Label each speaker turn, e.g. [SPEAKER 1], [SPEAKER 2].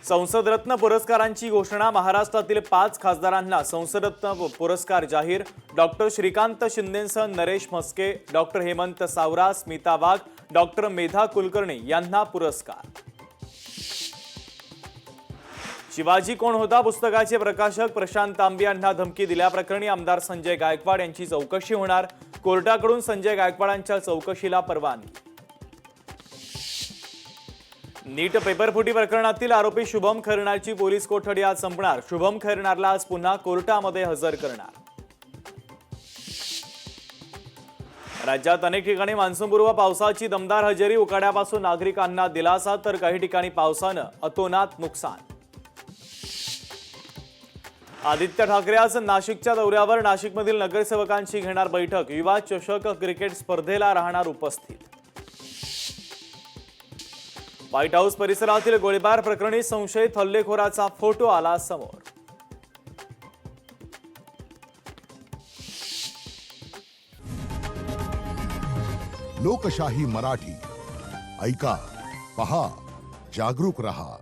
[SPEAKER 1] संसद रत्न पुरस्कारांची घोषणा। महाराष्ट्रातील 5 खासदारांना संसद रत्न पुरस्कार जाहीर। डॉक्टर श्रीकांत शिंदेंसह नरेश म्हस्के, डॉक्टर हेमंत सावरा, स्मिता वाघ, डॉक्टर मेधा कुलकर्णी यांना पुरस्कार। शिवाजी कोण होता पुस्तकाचे प्रकाशक प्रशांत तांबे यांना धमकी दिल्याप्रकरणी आमदार संजय गायकवाड यांची चौकशी होणार। कोर्टाकडून संजय गायकवाडांच्या चौकशीला परवानगी। नीट पेपरफुटी प्रकरणातील आरोपी शुभम खैरनारची पोलीस कोठडी आज संपणार। शुभम खैरनारला आज पुन्हा कोर्टामध्ये हजर करणार। राज्यात अनेक ठिकाणी मान्सूनपूर्व पावसाची दमदार हजेरी। उकाड्यापासून नागरिकांना दिलासा, तर काही ठिकाणी पावसानं अतोनात नुकसान। आदित्य ठाकरे आज नाशिकच्या दौऱ्यावर। नाशिकमधील नगरसेवकांची घेणार बैठक। युवा चषक क्रिकेट स्पर्धेला राहणार उपस्थित। व्हाईट हाऊस परिसरातील गोळीबार प्रकरणी संशयित हल्लेखोराचा फोटो आला समोर।
[SPEAKER 2] लोकशाही मराठी ऐका, पहा, जागरूक रहा।